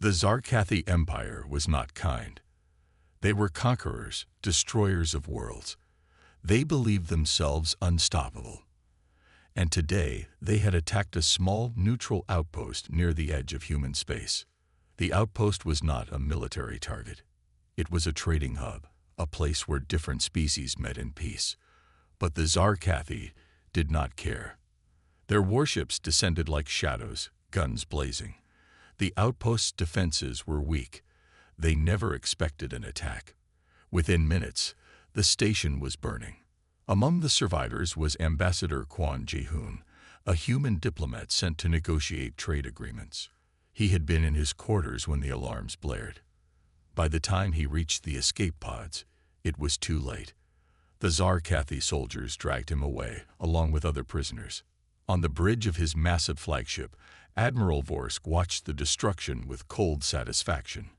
The Zarkathi Empire was not kind. They were conquerors, destroyers of worlds. They believed themselves unstoppable. And today, they had attacked a small, neutral outpost near the edge of human space. The outpost was not a military target. It was a trading hub, a place where different species met in peace. But the Zarkathi did not care. Their warships descended like shadows, guns blazing. The outpost's defenses were weak. They never expected an attack. Within minutes, the station was burning. Among the survivors was Ambassador Quan Ji-hoon, a human diplomat sent to negotiate trade agreements. He had been in his quarters when the alarms blared. By the time he reached the escape pods, it was too late. The Zarkathi soldiers dragged him away, along with other prisoners. On the bridge of his massive flagship, Admiral Vorsk watched the destruction with cold satisfaction.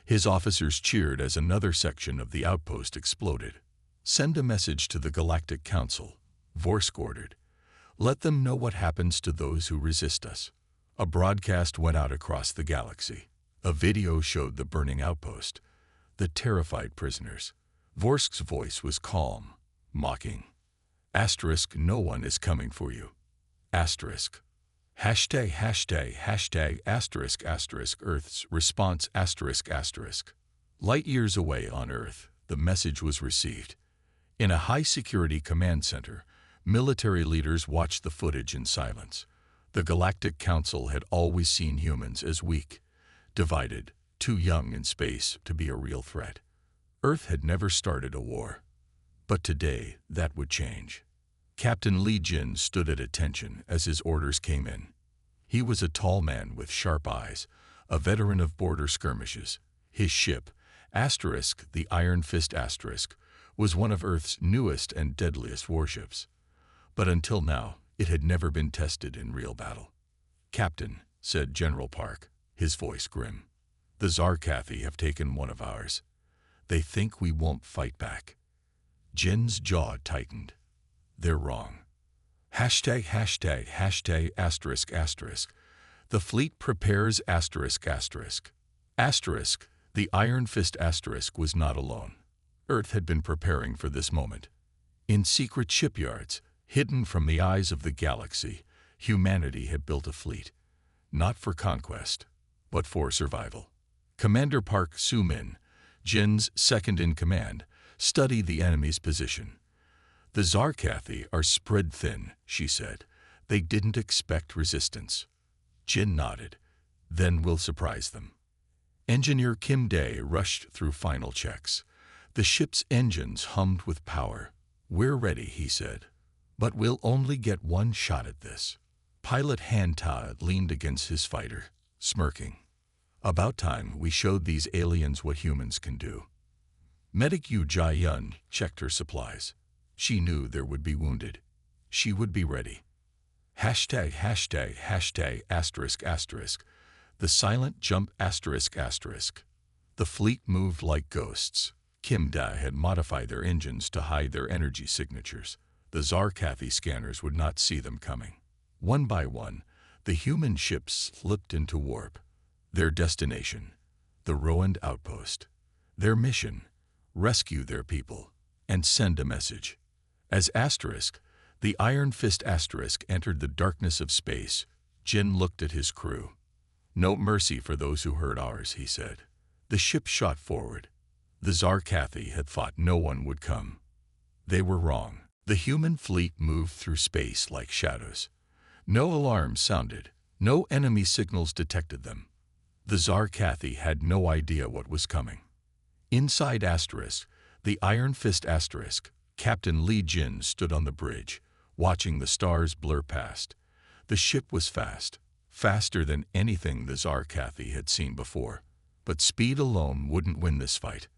His officers cheered as another section of the outpost exploded. "Send a message to the Galactic Council," Vorsk ordered. "Let them know what happens to those who resist us." A broadcast went out across the galaxy. A video showed the burning outpost, the terrified prisoners. Vorsk's voice was calm, mocking. Asterisk, no one is coming for you. Asterisk. Hashtag asterisk asterisk Earth's response asterisk asterisk. Light years away on Earth, the message was received. In a high-security command center, military leaders watched the footage in silence. The Galactic Council had always seen humans as weak, divided, too young in space to be a real threat. Earth had never started a war. But today, that would change. Captain Li Jin stood at attention as his orders came in. He was a tall man with sharp eyes, a veteran of border skirmishes. His ship, Asterisk, the Iron Fist Asterisk, was one of Earth's newest and deadliest warships. But until now, it had never been tested in real battle. "Captain," said General Park, his voice grim, "the Zarkathi have taken one of ours. They think we won't fight back." Jin's jaw tightened. "They're wrong." Hashtag asterisk asterisk. The fleet prepares asterisk asterisk. Asterisk, the Iron Fist Asterisk was not alone. Earth had been preparing for this moment. In secret shipyards, hidden from the eyes of the galaxy, humanity had built a fleet, not for conquest, but for survival. Commander Park Soo-min, Jin's second-in-command, studied the enemy's position. "The Zarkathi are spread thin," she said. "They didn't expect resistance." Jin nodded. "Then we'll surprise them." Engineer Kim Dae rushed through final checks. The ship's engines hummed with power. "We're ready," he said. "But we'll only get one shot at this." Pilot Han Ta leaned against his fighter, smirking. "About time we showed these aliens what humans can do." Medic Yu Jai-yun checked her supplies. She knew there would be wounded. She would be ready. Hashtag asterisk asterisk. The silent jump asterisk asterisk. The fleet moved like ghosts. Kim Dae had modified their engines to hide their energy signatures. The Zarkathi scanners would not see them coming. One by one, the human ships slipped into warp. Their destination, the ruined outpost. Their mission, rescue their people and send a message. As Asterisk, the Iron Fist Asterisk entered the darkness of space, Jin looked at his crew. "No mercy for those who hurt ours," he said. The ship shot forward. The Zarkathi had thought no one would come. They were wrong. The human fleet moved through space like shadows. No alarms sounded. No enemy signals detected them. The Zarkathi had no idea what was coming. Inside Asterisk, the Iron Fist Asterisk, Captain Li Jin stood on the bridge, watching the stars blur past. The ship was fast, faster than anything the Zarkathi had seen before. But speed alone wouldn't win this fight.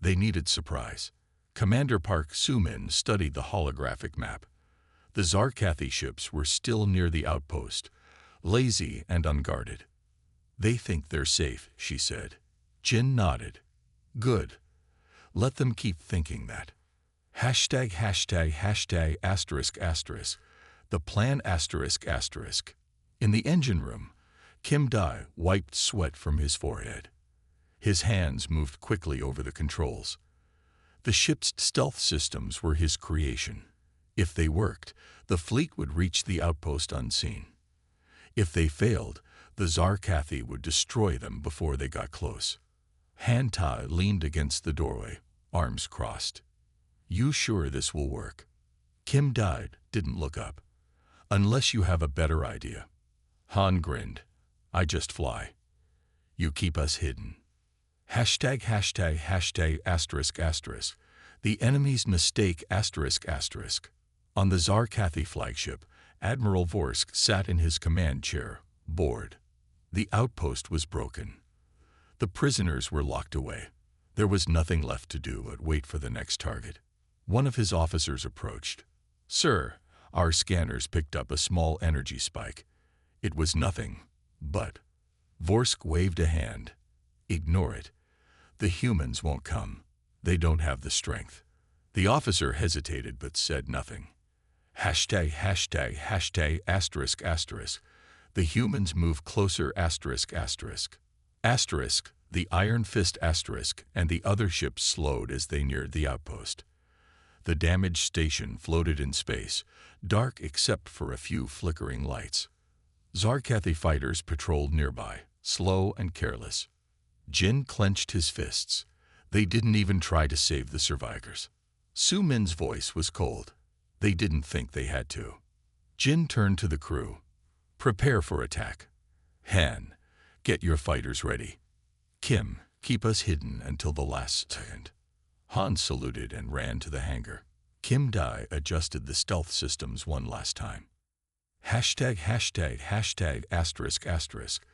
They needed surprise. Commander Park Soo-min studied the holographic map. The Zarkathi ships were still near the outpost, lazy and unguarded. "They think they're safe," she said. Jin nodded. "Good. Let them keep thinking that." Hashtag asterisk asterisk. The plan asterisk asterisk. In the engine room, Kim Dai wiped sweat from his forehead. His hands moved quickly over the controls. The ship's stealth systems were his creation. If they worked, the fleet would reach the outpost unseen. If they failed, the Zarkathi would destroy them before they got close. Han Tai leaned against the doorway, arms crossed. "You sure this will work?" Kim Dai didn't look up. "Unless you have a better idea." Han grinned. "I just fly. You keep us hidden." Hashtag hashtag hashtag asterisk asterisk. The enemy's mistake asterisk asterisk. On the Zarkathi flagship, Admiral Vorsk sat in his command chair, bored. The outpost was broken. The prisoners were locked away. There was nothing left to do but wait for the next target. One of his officers approached. "Sir, our scanners picked up a small energy spike. It was nothing, but..." Vorsk waved a hand. "Ignore it. The humans won't come. They don't have the strength." The officer hesitated but said nothing. Hashtag hashtag hashtag asterisk asterisk. The humans move closer asterisk asterisk. Asterisk, the Iron Fist asterisk and the other ships slowed as they neared the outpost. The damaged station floated in space, dark except for a few flickering lights. Zarkathi fighters patrolled nearby, slow and careless. Jin clenched his fists. They didn't even try to save the survivors. Su Min's voice was cold. They didn't think they had to. Jin turned to the crew. "Prepare for attack. Han, get your fighters ready. Kim, keep us hidden until the last second." Han saluted and ran to the hangar. Kim Dai adjusted the stealth systems one last time. Hashtag hashtag hashtag asterisk asterisk.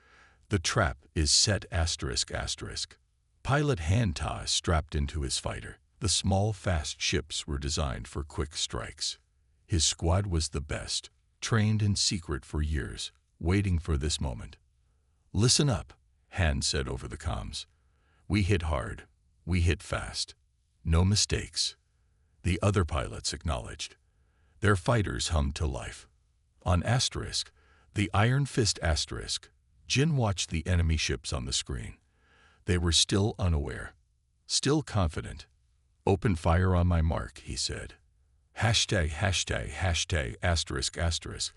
The trap is set asterisk asterisk. Pilot Han Tai strapped into his fighter. The small, fast ships were designed for quick strikes. His squad was the best, trained in secret for years, waiting for this moment. "Listen up," Han said over the comms. "We hit hard. We hit fast. No mistakes." The other pilots acknowledged. Their fighters hummed to life. On asterisk, the Iron Fist asterisk, Jin watched the enemy ships on the screen. They were still unaware, still confident. "Open fire on my mark," he said. Hashtag hashtag hashtag asterisk asterisk.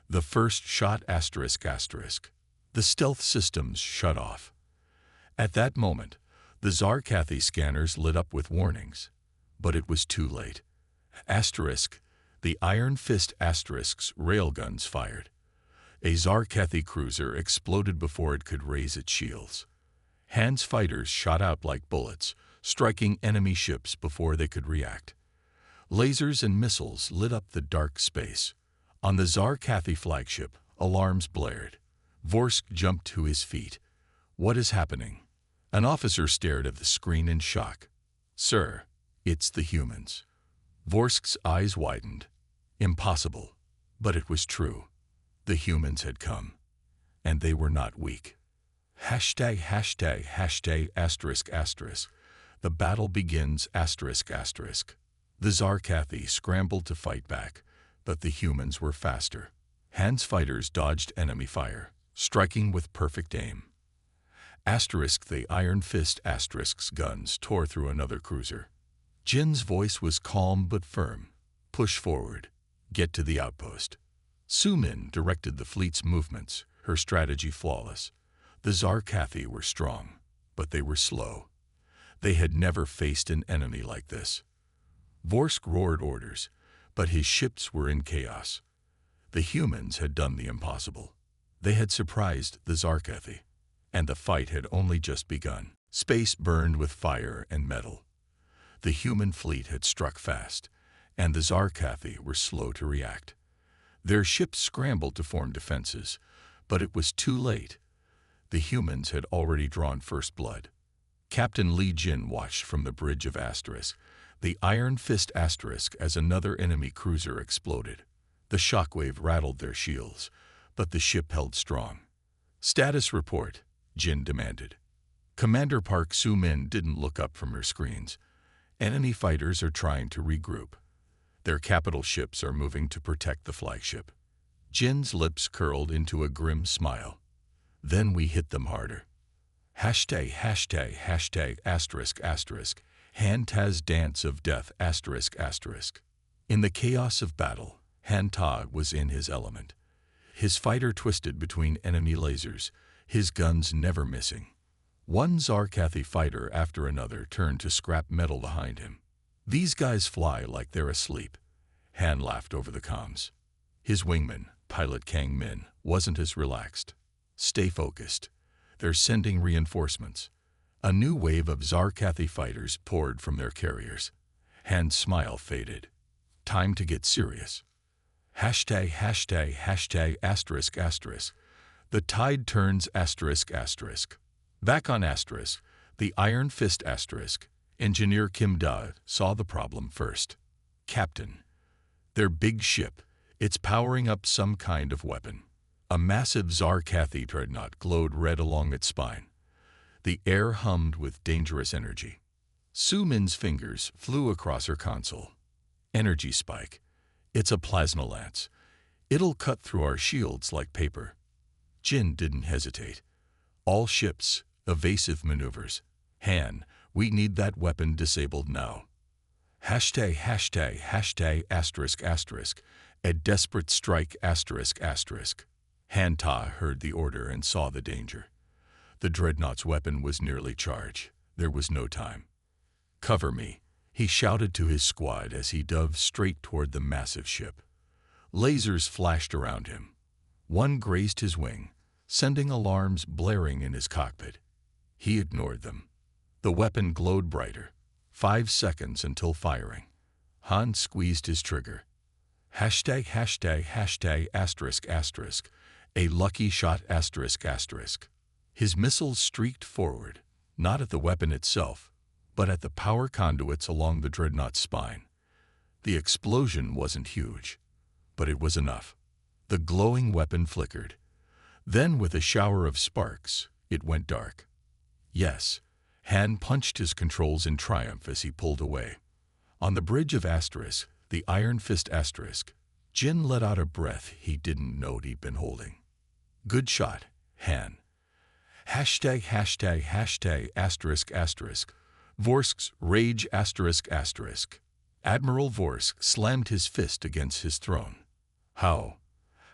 The first shot asterisk asterisk. The stealth systems shut off. At that moment, the Zarkathi scanners lit up with warnings. But it was too late. Asterisk, the Iron Fist asterisk's railguns fired. A Zarkathi cruiser exploded before it could raise its shields. Han's fighters shot out like bullets, striking enemy ships before they could react. Lasers and missiles lit up the dark space. On the Zarkathi flagship, alarms blared. Vorsk jumped to his feet. "What is happening?" An officer stared at the screen in shock. "Sir, it's the humans." Vorsk's eyes widened. Impossible, but it was true. The humans had come, and they were not weak. Hashtag hashtag hashtag asterisk asterisk. The battle begins asterisk asterisk. The Zarkathi scrambled to fight back, but the humans were faster. Han's fighters dodged enemy fire, striking with perfect aim. Asterisk, the Iron Fist asterisk's guns tore through another cruiser. Jin's voice was calm but firm. "Push forward. Get to the outpost." Su Min directed the fleet's movements, her strategy flawless. The Zarkathi were strong, but they were slow. They had never faced an enemy like this. Vorsk roared orders, but his ships were in chaos. The humans had done the impossible. They had surprised the Zarkathi, and the fight had only just begun. Space burned with fire and metal. The human fleet had struck fast, and the Zarkathi were slow to react. Their ships scrambled to form defenses, but it was too late. The humans had already drawn first blood. Captain Li Jin watched from the bridge of Asterisk, the Iron Fist asterisk, as another enemy cruiser exploded. The shockwave rattled their shields, but the ship held strong. "Status report," Jin demanded. Commander Park Su-min didn't look up from her screens. "Enemy fighters are trying to regroup. Their capital ships are moving to protect the flagship." Jin's lips curled into a grim smile. Then we hit them harder. Hashtag, hashtag, hashtag, asterisk, asterisk, Han-Ta's dance of death, asterisk, asterisk. In the chaos of battle, Han-Ta was in his element. His fighter twisted between enemy lasers, his guns never missing. One Zarkathi fighter after another turned to scrap metal behind him. These guys fly like they're asleep. Han laughed over the comms. His wingman, pilot Kang Min, wasn't as relaxed. Stay focused. They're sending reinforcements. A new wave of Zarkathi fighters poured from their carriers. Han's smile faded. Time to get serious. Hashtag, hashtag, hashtag, asterisk, asterisk. The tide turns, asterisk, asterisk. Back on asterisk, the Iron Fist asterisk, Engineer Kim Da saw the problem first. Captain, their big ship, it's powering up some kind of weapon. A massive Zarkathi dreadnought glowed red along its spine. The air hummed with dangerous energy. Su Min's fingers flew across her console. Energy spike. It's a plasma lance. It'll cut through our shields like paper. Jin didn't hesitate. All ships, evasive maneuvers. Han, we need that weapon disabled now. Hashtag, hashtag, hashtag, asterisk, asterisk. A desperate strike, asterisk, asterisk. Han-Ta heard the order and saw the danger. The dreadnought's weapon was nearly charged. There was no time. Cover me, he shouted to his squad as he dove straight toward the massive ship. Lasers flashed around him. One grazed his wing, sending alarms blaring in his cockpit. He ignored them. The weapon glowed brighter. 5 seconds until firing. Han squeezed his trigger. Hashtag, hashtag, hashtag, asterisk, asterisk. A lucky shot, asterisk, asterisk. His missiles streaked forward, not at the weapon itself, but at the power conduits along the dreadnought's spine. The explosion wasn't huge, but it was enough. The glowing weapon flickered. Then, with a shower of sparks, it went dark. Yes, Han punched his controls in triumph as he pulled away. On the bridge of asterisk, the Iron Fist asterisk, Jin let out a breath he didn't know he'd been holding. Good shot, Han. Hashtag, hashtag, hashtag, asterisk, asterisk. Vorsk's rage, asterisk, asterisk. Admiral Vorsk slammed his fist against his throne. How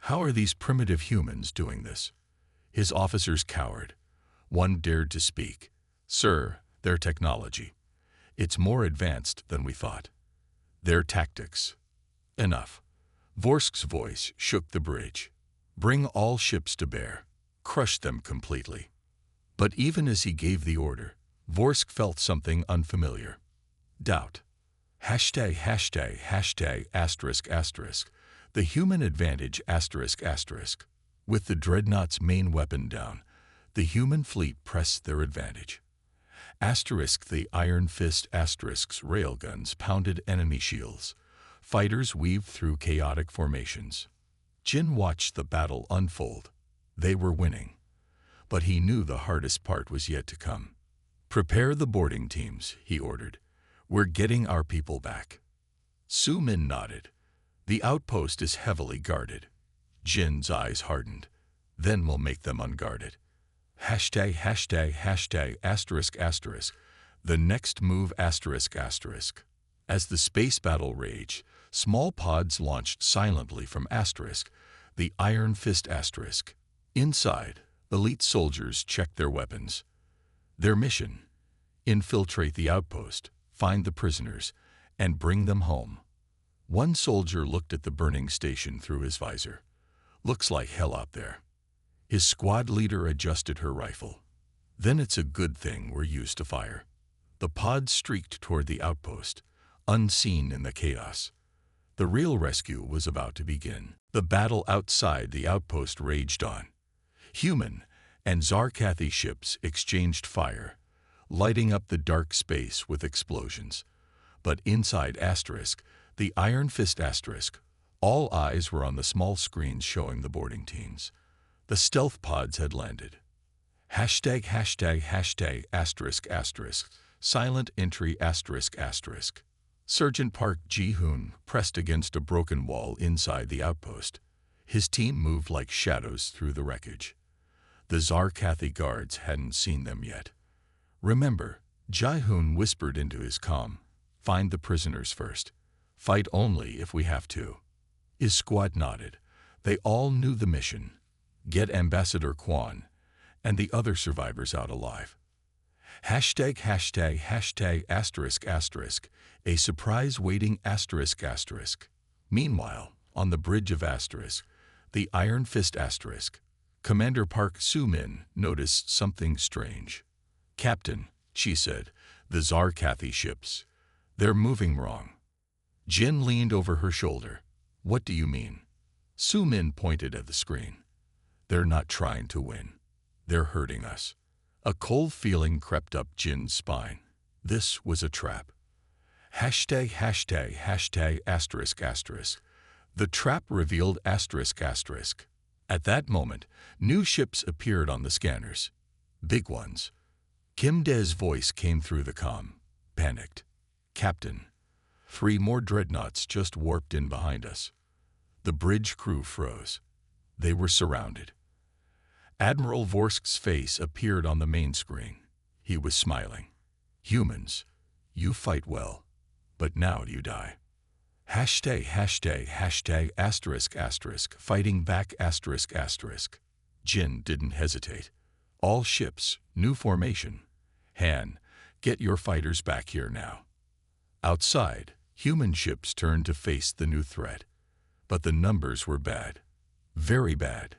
are these primitive humans doing this? His officers cowered. One dared to speak. Sir, their technology. It's more advanced than we thought. Their tactics. Enough. Vorsk's voice shook the bridge. Bring all ships to bear. Crush them completely. But even as he gave the order, Vorsk felt something unfamiliar. Doubt. Hashtag, hashtag, hashtag, asterisk, asterisk. The human advantage, asterisk, asterisk. With the dreadnought's main weapon down, the human fleet pressed their advantage. Asterisk, the Iron Fist asterisk's railguns pounded enemy shields. Fighters weaved through chaotic formations. Jin watched the battle unfold. They were winning. But he knew the hardest part was yet to come. Prepare the boarding teams, he ordered. We're getting our people back. Su Min nodded. The outpost is heavily guarded. Jin's eyes hardened. Then we'll make them unguarded. Hashtag, hashtag, hashtag, asterisk, asterisk. The next move, asterisk, asterisk. As the space battle raged, small pods launched silently from asterisk, the Iron Fist asterisk. Inside, elite soldiers checked their weapons. Their mission: infiltrate the outpost, find the prisoners, and bring them home. One soldier looked at the burning station through his visor. Looks like hell out there. His squad leader adjusted her rifle. Then it's a good thing we're used to fire. The pod streaked toward the outpost, unseen in the chaos. The real rescue was about to begin. The battle outside the outpost raged on. Human and Zarkathi ships exchanged fire, lighting up the dark space with explosions. But inside asterisk, the Iron Fist asterisk, all eyes were on the small screens showing the boarding teams. The stealth pods had landed. Hashtag, hashtag, hashtag, asterisk, asterisk, silent entry, asterisk, asterisk. Sergeant Park Ji-hoon pressed against a broken wall inside the outpost. His team moved like shadows through the wreckage. The Zarkathi guards hadn't seen them yet. Remember, Jai-hoon whispered into his comm, "Find the prisoners first. Fight only if we have to." His squad nodded. They all knew the mission. Get Ambassador Kwan and the other survivors out alive. Hashtag, hashtag, hashtag, asterisk, asterisk, a surprise waiting asterisk, asterisk. Meanwhile, on the bridge of asterisk, the Iron Fist asterisk, Commander Park Soo-min noticed something strange. "Captain," she said, "the Zarkathi ships. They're moving wrong." Jin leaned over her shoulder. "What do you mean?" Soo-min pointed at the screen. "They're not trying to win. They're hurting us." A cold feeling crept up Jin's spine. This was a trap. Hashtag, hashtag, hashtag, asterisk, asterisk. The trap revealed asterisk, asterisk. At that moment, new ships appeared on the scanners. Big ones. Kim Dae's voice came through the comm. Panicked. "Captain, 3 more dreadnoughts just warped in behind us." The bridge crew froze. They were surrounded. Admiral Vorsk's face appeared on the main screen. He was smiling. "Humans, you fight well, but now you die." Hashtag, hashtag, hashtag, asterisk, asterisk, fighting back asterisk, asterisk. Jin didn't hesitate. "All ships, new formation. Han, get your fighters back here now." Outside, human ships turned to face the new threat. But the numbers were bad. Very bad.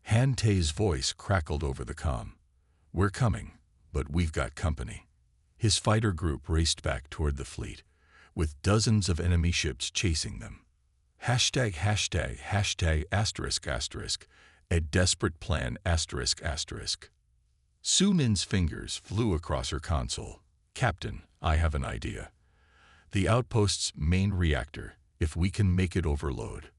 Han Tae's voice crackled over the comm. "We're coming, but we've got company." His fighter group raced back toward the fleet, with dozens of enemy ships chasing them. Hashtag, hashtag, hashtag, asterisk, asterisk, a desperate plan, asterisk, asterisk. Soo-min's fingers flew across her console. "Captain, I have an idea. The outpost's main reactor, if we can make it overload."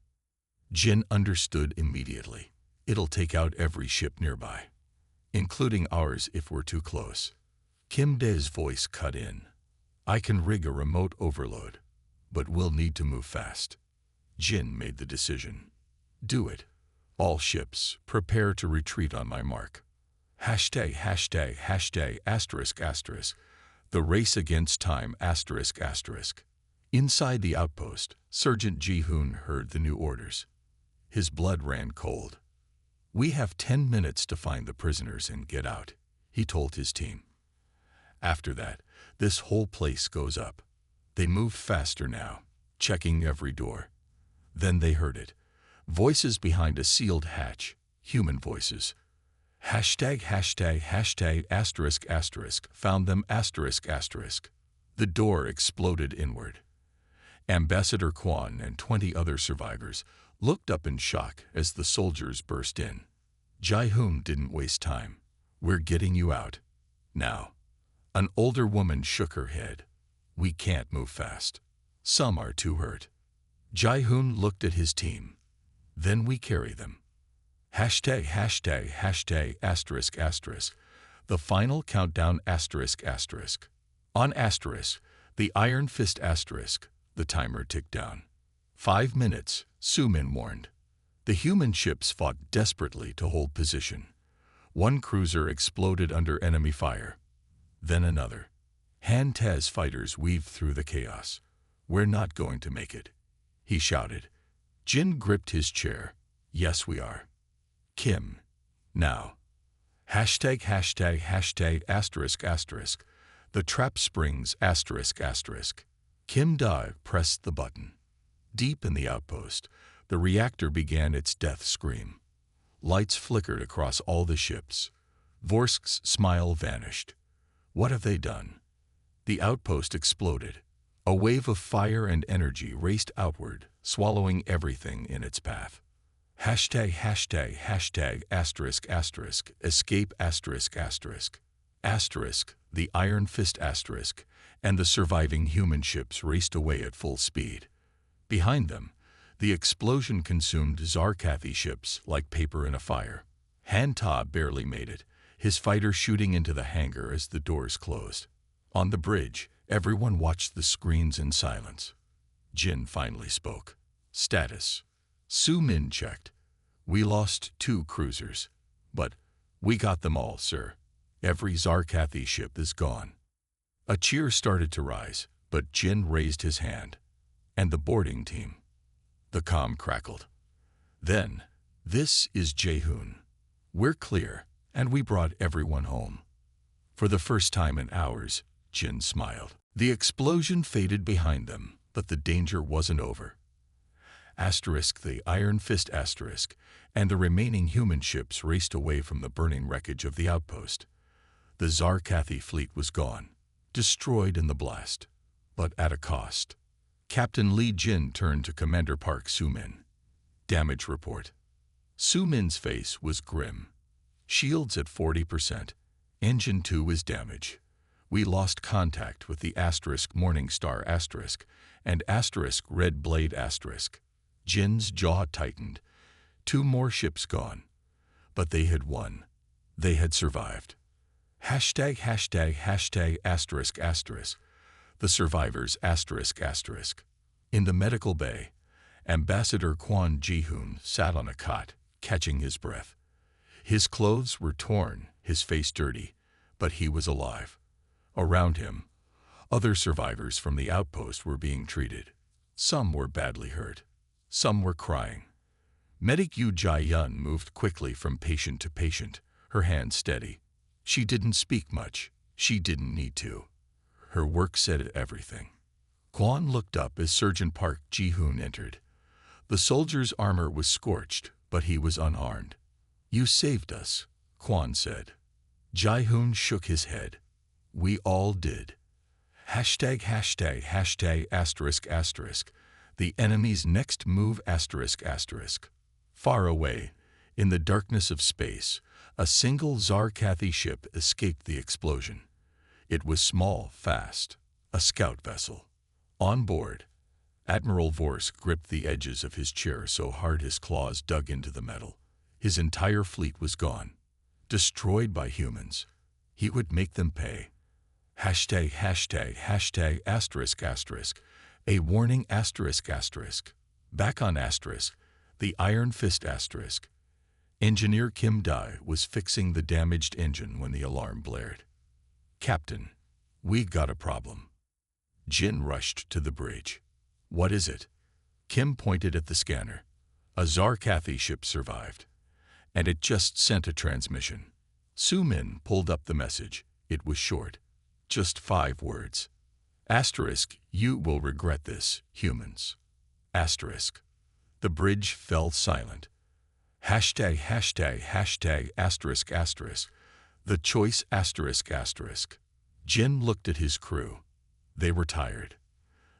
Jin understood immediately. "It'll take out every ship nearby, including ours if we're too close." Kim Dae's voice cut in. "I can rig a remote overload, but we'll need to move fast." Jin made the decision. "Do it. All ships, prepare to retreat on my mark." Hashtag, hashtag, hashtag, asterisk, asterisk. The race against time, asterisk, asterisk. Inside the outpost, Sergeant Ji-hoon heard the new orders. His blood ran cold. "We have 10 minutes to find the prisoners and get out," he told his team. "After that, this whole place goes up." They moved faster now, checking every door. Then they heard it. Voices behind a sealed hatch, human voices. Hashtag, hashtag, hashtag, asterisk, asterisk, found them, asterisk, asterisk. The door exploded inward. Ambassador Kwan and 20 other survivors looked up in shock as the soldiers burst in. Jai-hoon didn't waste time. "We're getting you out. Now." An older woman shook her head. "We can't move fast. Some are too hurt." Jai-hoon looked at his team. "Then we carry them." Hashtag, hashtag, hashtag, asterisk, asterisk. The final countdown, asterisk, asterisk. On asterisk, the Iron Fist asterisk, the timer ticked down. 5 minutes, Soo-min warned. The human ships fought desperately to hold position. One cruiser exploded under enemy fire. Then another. Han Tae's fighters weaved through the chaos. "We're not going to make it," he shouted. Jin gripped his chair. "Yes, we are." "Kim, now." Hashtag, hashtag, hashtag, asterisk, asterisk. The trap springs, asterisk, asterisk. Kim Dae pressed the button. Deep in the outpost, the reactor began its death scream. Lights flickered across all the ships. Vorsk's smile vanished. "What have they done?" The outpost exploded. A wave of fire and energy raced outward, swallowing everything in its path. Hashtag, hashtag, hashtag, asterisk, asterisk, escape, asterisk, asterisk. Asterisk, the Iron Fist asterisk, and the surviving human ships raced away at full speed. Behind them, the explosion consumed Zarkathi ships like paper in a fire. Han Tae barely made it, his fighter shooting into the hangar as the doors closed. On the bridge, everyone watched the screens in silence. Jin finally spoke. "Status." Soo-min checked. "We lost 2 cruisers, but We got them all, sir. Every Zarkathi ship is gone. A cheer started to rise, but Jin raised his hand. And the boarding team. The comm crackled. Then, this is Jaehoon. We're clear, and we brought everyone home. For the first time in hours, Jin smiled. The explosion faded behind them, but the danger wasn't over. The Iron Fist and the remaining human ships raced away from the burning wreckage of the outpost. The Zarkathi fleet was gone, destroyed in the blast, but at a cost. Captain Lee Jin turned to Commander Park Soo-min. Damage report. Soo-min's face was grim. Shields at 40%. Engine 2 is damaged. We lost contact with the Morningstar and Red Blade *. Jin's jaw tightened. 2 more ships gone. But they had won. They had survived. ###***. The survivors ***. In the medical bay, Ambassador Kwon Ji-hoon sat on a cot, catching his breath. His clothes were torn, his face dirty, but he was alive. Around him, other survivors from the outpost were being treated. Some were badly hurt. Some were crying. Medic Yu Jae-yun moved quickly from patient to patient, her hands steady. She didn't speak much. She didn't need to. Her work said everything. Kwon looked up as Surgeon Park Ji-hoon entered. The soldier's armor was scorched, but he was unharmed. "You saved us," Kwon said. Jae-hoon shook his head. "We all did." ###**#*#*. The enemy's next move ****. Far away, in the darkness of space, a single Zarkathi ship escaped the explosion. It was small, fast, a scout vessel. On board, Admiral Vorsk gripped the edges of his chair so hard his claws dug into the metal. His entire fleet was gone, destroyed by humans. He would make them pay. ###**#*#**. A warning ****. Back on ****, the Iron Fist ***. Engineer Kim Dae was fixing the damaged engine when the alarm blared. "Captain, we got a problem." Jin rushed to the bridge. "What is it?" Kim pointed at the scanner. "A Zarkathi ship survived, and it just sent a transmission." Soo-min pulled up the message. It was short, just 5 words. "You will regret this, humans." The bridge fell silent. ###**##**. The choice ****. Jin looked at his crew. They were tired.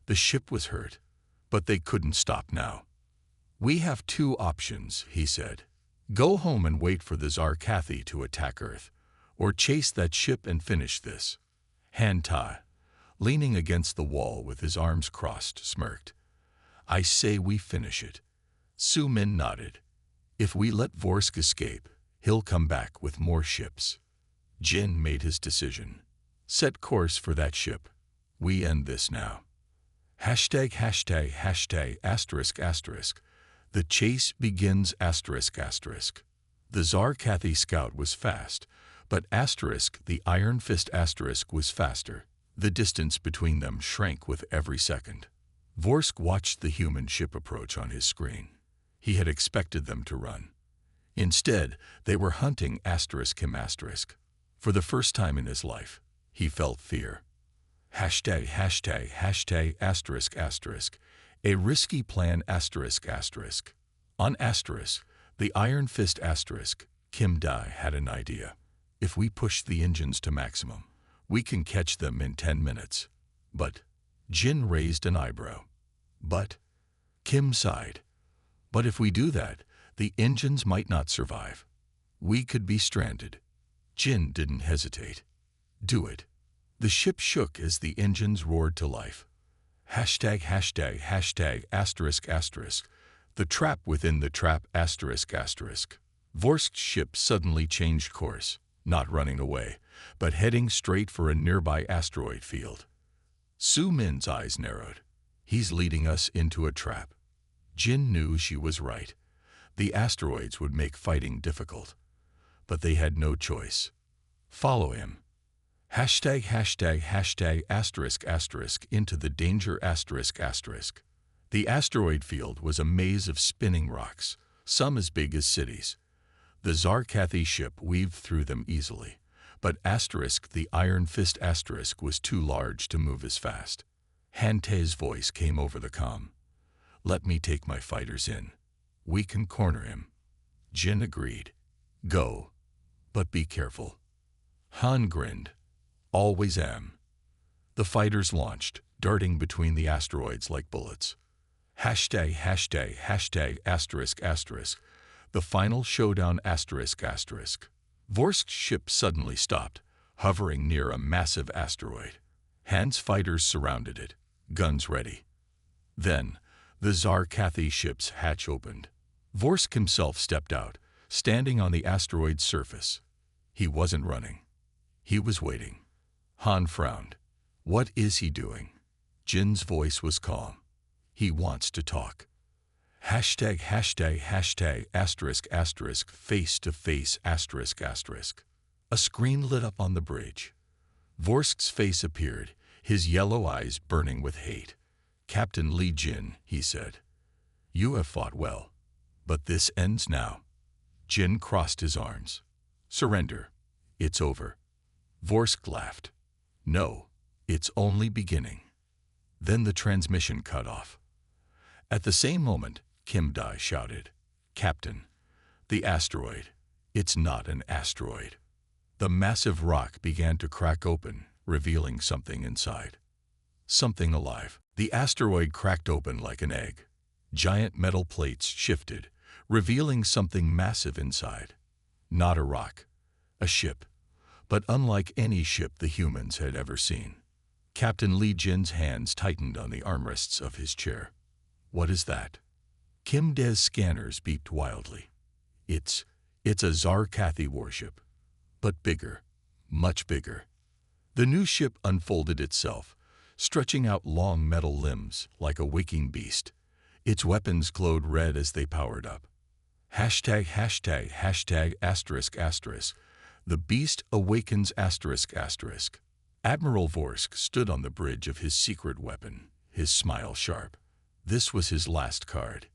The ship was hurt, but they couldn't stop now. "We have 2 options," he said. "Go home and wait for the Zarkathi to attack Earth, or chase that ship and finish this." Han Ta, leaning against the wall with his arms crossed, smirked. "I say we finish it." Soo-min nodded. "If we let Vorsk escape, he'll come back with more ships." Jin made his decision. "Set course for that ship. We end this now." ###**###**###. The chase begins ****. The Zarkathi scout was fast, but the Iron Fist was faster. The distance between them shrank with every second. Vorsk watched the human ship approach on his screen. He had expected them to run. Instead, they were hunting him. For the first time in his life, he felt fear. ###**###**###. A risky plan ****. On the Iron Fist Kim Dae had an idea. "If we push the engines to maximum, we can catch them in 10 minutes. But," Jin raised an eyebrow. "But?" Kim sighed. "But if we do that, the engines might not survive. We could be stranded." Jin didn't hesitate. "Do it." The ship shook as the engines roared to life. ###**###**###. The trap within the trap ****. Vorsk's ship suddenly changed course, not running away, but heading straight for a nearby asteroid field. Soo-min's eyes narrowed. "He's leading us into a trap." Jin knew she was right. The asteroids would make fighting difficult. but they had no choice. Follow him. ###*** into the danger ****. The asteroid field was a maze of spinning rocks, some as big as cities. The Zarkathi ship weaved through them easily, but the Iron Fist was too large to move as fast. Hante's voice came over the comm. "Let me take my fighters in. We can corner him." Jin agreed. "Go, but be careful." Han grinned. "Always am." The fighters launched, darting between the asteroids like bullets. ###****. The final showdown ****. Vorsk's ship suddenly stopped, hovering near a massive asteroid. Han's fighters surrounded it, guns ready. Then, the Zarkathi ship's hatch opened. Vorsk himself stepped out, standing on the asteroid's surface. He wasn't running. He was waiting. Han frowned. "What is he doing?" Jin's voice was calm. "He wants to talk." ###****, face to face ****. A screen lit up on the bridge. Vorsk's face appeared, his yellow eyes burning with hate. "Captain Li Jin," he said, "you have fought well, but this ends now." Jin crossed his arms. "Surrender. It's over." Vorsk laughed. "No, it's only beginning." Then the transmission cut off. At the same moment, Kim Dai shouted, "Captain, the asteroid. It's not an asteroid." The massive rock began to crack open, revealing something inside. Something alive. The asteroid cracked open like an egg. Giant metal plates shifted, revealing something massive inside. Not a rock, a ship, but unlike any ship the humans had ever seen. Captain Li Jin's hands tightened on the armrests of his chair. "What is that?" Kim Dae's scanners beeped wildly. It's a Zarkathi warship, but bigger, much bigger." The new ship unfolded itself, stretching out long metal limbs like a waking beast. Its weapons glowed red as they powered up. ###****. The beast awakens *****. Admiral Vorsk stood on the bridge of his secret weapon, his smile sharp. This was his last card,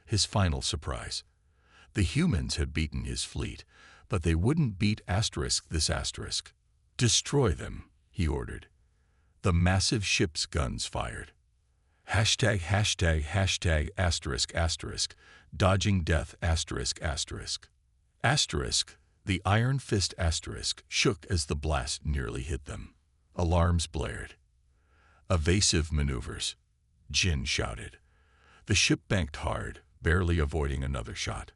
his final surprise. The humans had beaten his fleet, but they wouldn't beat this asterisk. "Destroy them," he ordered. The massive ship's guns fired. ###****, dodging death ****. The Iron Fist shook as the blast nearly hit them. Alarms blared. "Evasive maneuvers," Jin shouted. The ship banked hard, barely avoiding another shot.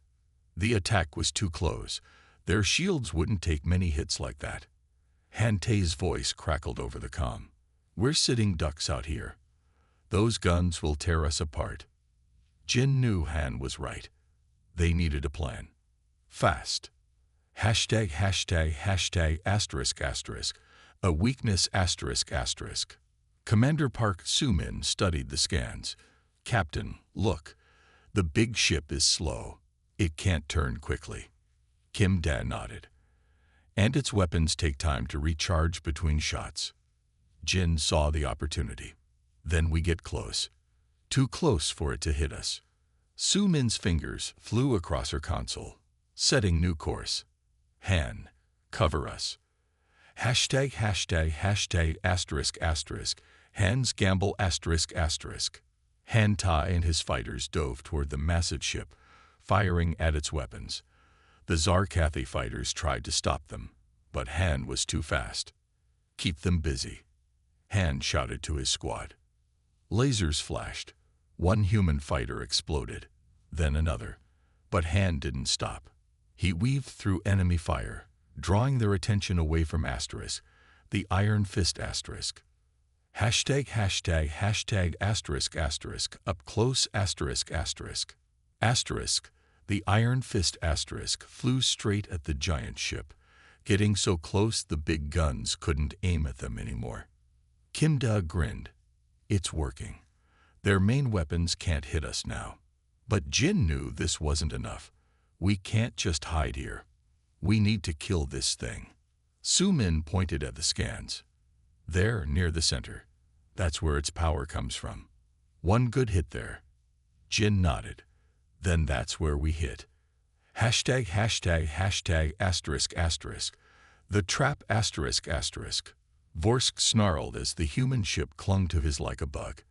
The attack was too close. Their shields wouldn't take many hits like that. Hante's voice crackled over the comm. "We're sitting ducks out here. Those guns will tear us apart." Jin knew Han was right. They needed a plan. Fast. ###****, a weakness ****. Commander Park Soo-min studied the scans. "Captain, look. The big ship is slow. It can't turn quickly." Kim Dae nodded. "And its weapons take time to recharge between shots." Jin saw the opportunity. "Then we get close. Too close for it to hit us." Soo-min's fingers flew across her console, setting new course. "Han, cover us." ###****, Han's gamble ****. Han Tai and his fighters dove toward the massive ship, firing at its weapons. The Zarkathi fighters tried to stop them, but Han was too fast. "Keep them busy," Han shouted to his squad. Lasers flashed. One human fighter exploded, then another. But Han didn't stop. He weaved through enemy fire, drawing their attention away from the Iron Fist *###, up close ****. The Iron Fist *** flew straight at the giant ship, getting so close the big guns couldn't aim at them anymore. Kim Dae grinned. "It's working. Their main weapons can't hit us now." But Jin knew this wasn't enough. "We can't just hide here. We need to kill this thing. Su Min pointed at the scans. There, near the center. That's where its power comes from. One good hit there. Jin nodded. Then that's where we hit. Hashtag hashtag hashtag asterisk asterisk. The trap asterisk asterisk. Vorsk snarled as the human ship clung to his like a bug.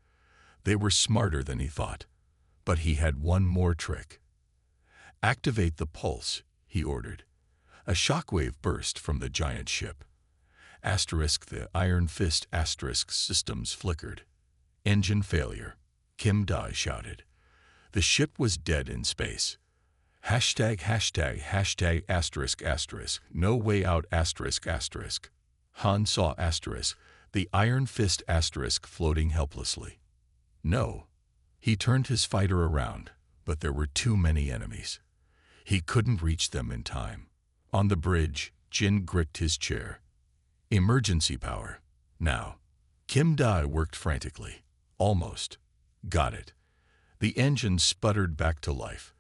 They were smarter than he thought. But he had one more trick. Activate the pulse, he ordered. A shockwave burst from the giant ship. Asterisk the Iron Fist asterisk systems flickered. Engine failure, Kim Dai shouted. The ship was dead in space. Hashtag hashtag hashtag asterisk asterisk. No way out asterisk asterisk. Han saw asterisk, the Iron Fist asterisk floating helplessly. No. He turned his fighter around, but there were too many enemies. He couldn't reach them in time. On the bridge, Jin gripped his chair. Emergency power. Now. Kim Dai worked frantically. Almost. Got it. The engine sputtered back to life,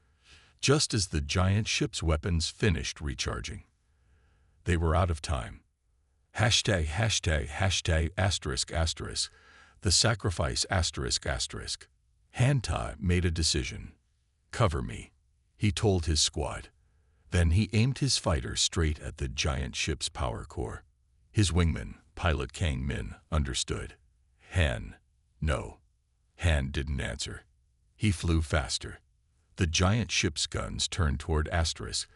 just as the giant ship's weapons finished recharging. They were out of time. Hashtag hashtag hashtag asterisk asterisk. The sacrifice asterisk asterisk. Han Ta made a decision. Cover me, he told his squad. Then he aimed his fighter straight at the giant ship's power core. His wingman, pilot Kang Min, understood. Han. No. Han didn't answer. He flew faster. The giant ship's guns turned toward asterisk,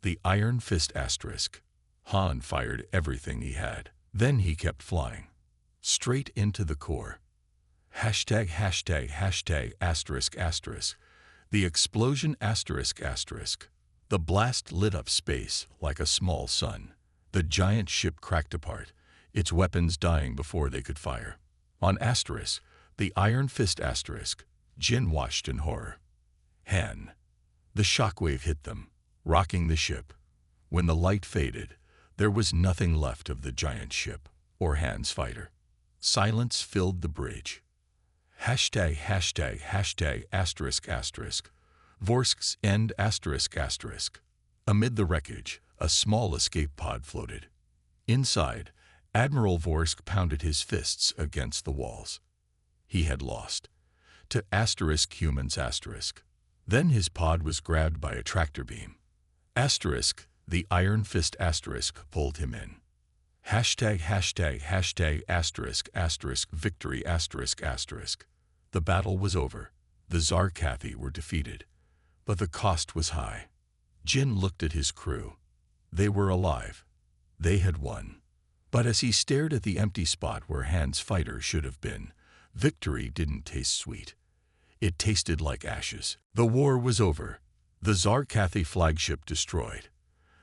the Iron Fist asterisk. Han fired everything he had. Then he kept flying. Straight into the core. Hashtag hashtag hashtag asterisk asterisk. The explosion asterisk asterisk. The blast lit up space like a small sun. The giant ship cracked apart, its weapons dying before they could fire. On asterisk, the Iron Fist asterisk, Jin watched in horror. Han. The shockwave hit them, rocking the ship. When the light faded, there was nothing left of the giant ship or Han's fighter. Silence filled the bridge. Hashtag hashtag hashtag asterisk asterisk. Vorsk's end asterisk asterisk. Amid the wreckage, a small escape pod floated. Inside, Admiral Vorsk pounded his fists against the walls. He had lost. To asterisk humans asterisk. Then his pod was grabbed by a tractor beam. Asterisk, the Iron Fist asterisk pulled him in. Hashtag hashtag hashtag asterisk asterisk victory asterisk asterisk. The battle was over. The Zarkathi were defeated. But the cost was high. Jin looked at his crew. They were alive. They had won. But as he stared at the empty spot where Han's fighter should have been, victory didn't taste sweet. It tasted like ashes. The war was over. The Zarkathi flagship destroyed.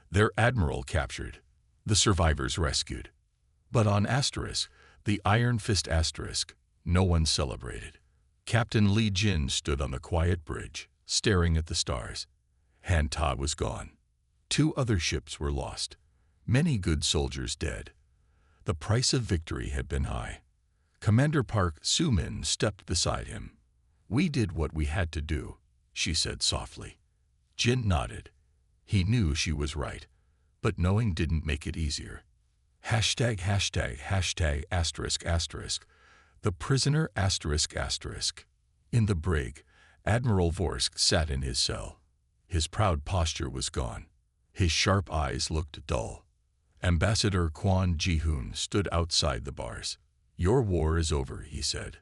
Their admiral captured. The survivors rescued. But on asterisk, the Iron Fist asterisk, no one celebrated. Captain Li Jin stood on the quiet bridge, staring at the stars. Han Ta was gone. 2 other ships were lost. Many good soldiers dead. The price of victory had been high. Commander Park Su Min stepped beside him. We did what we had to do, she said softly. Jin nodded. He knew she was right, but knowing didn't make it easier. Hashtag hashtag hashtag asterisk asterisk. The prisoner asterisk asterisk. In the brig, Admiral Vorsk sat in his cell. His proud posture was gone. His sharp eyes looked dull. Ambassador Quan Ji-hoon stood outside the bars. Your war is over, he said.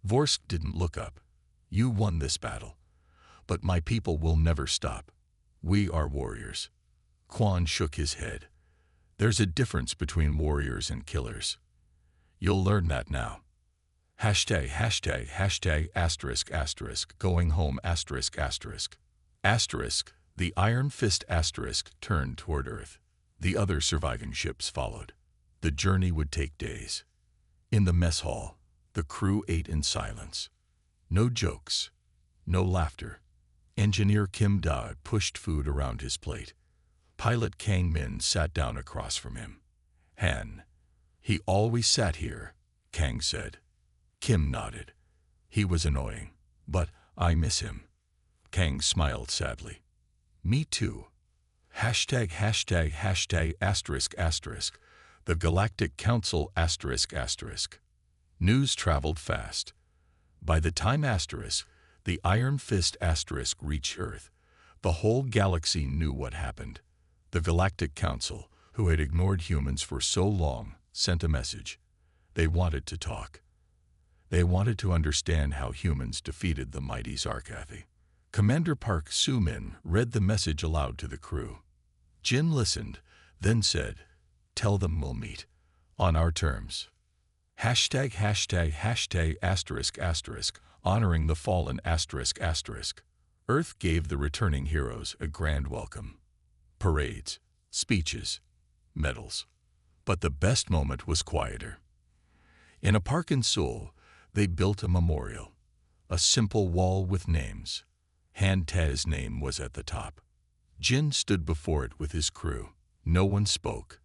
Vorsk didn't look up. You won this battle. But my people will never stop. We are warriors. Quan shook his head. There's a difference between warriors and killers. You'll learn that now. Hashtag hashtag hashtag asterisk asterisk going home asterisk asterisk. Asterisk, the Iron Fist asterisk turned toward Earth. The other surviving ships followed. The journey would take days. In the mess hall, the crew ate in silence. No jokes, no laughter. Engineer Kim Da pushed food around his plate. Pilot Kang Min sat down across from him. Han. He always sat here, Kang said. Kim nodded. He was annoying, but I miss him. Kang smiled sadly. Me too. ###****. The Galactic Council ****. News traveled fast. By the time the Iron Fist reached Earth, the whole galaxy knew what happened. The Galactic Council, who had ignored humans for so long, sent a message. They wanted to talk. They wanted to understand how humans defeated the mighty Zarkathi. Commander Park Soo-min read the message aloud to the crew. Jin listened, then said, "Tell them we'll meet. On our terms. ###****, honoring the fallen ****. Earth gave the returning heroes a grand welcome. Parades, speeches, medals. But the best moment was quieter. In a park in Seoul, they built a memorial. A simple wall with names. Han Ta's name was at the top. Jin stood before it with his crew. No one spoke.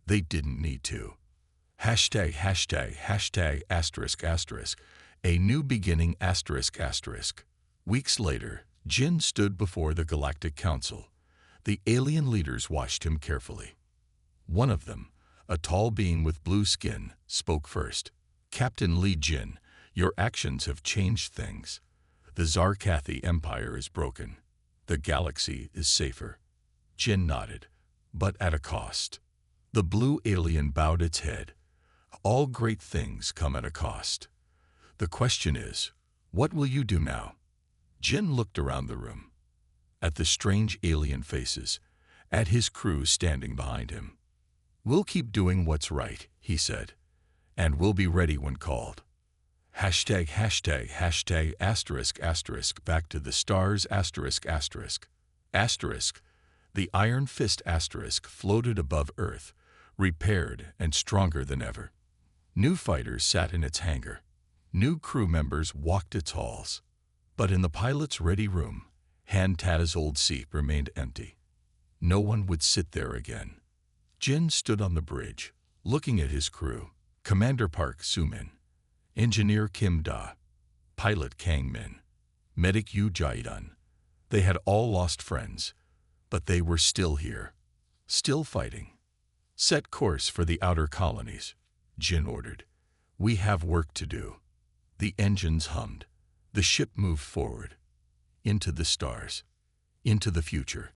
They didn't need to. ###****. A new beginning ****. Weeks later, Jin stood before the Galactic Council. The alien leaders watched him carefully. One of them, a tall being with blue skin, spoke first. "Captain Lee Jin, your actions have changed things. The Zarkathi Empire is broken. The galaxy is safer." Jin nodded, but at a cost. The blue alien bowed its head. "All great things come at a cost. The question is, what will you do now?" Jin looked around the room, at the strange alien faces, at his crew standing behind him. "We'll keep doing what's right," he said, "and we'll be ready when called." ###*****. Back to the stars ****. The Iron Fist floated above Earth, repaired and stronger than ever. New fighters sat in its hangar. New crew members walked its halls. But in the pilot's ready room, Han Ta's old seat remained empty. No one would sit there again. Jin stood on the bridge, looking at his crew. Commander Park Soo-min, Engineer Kim Da, Pilot Kang Min, Medic Yu Jae-dun. They had all lost friends, but they were still here, still fighting. "Set course for the outer colonies," Jin ordered. "We have work to do." The engines hummed. The ship moved forward, into the stars, into the future.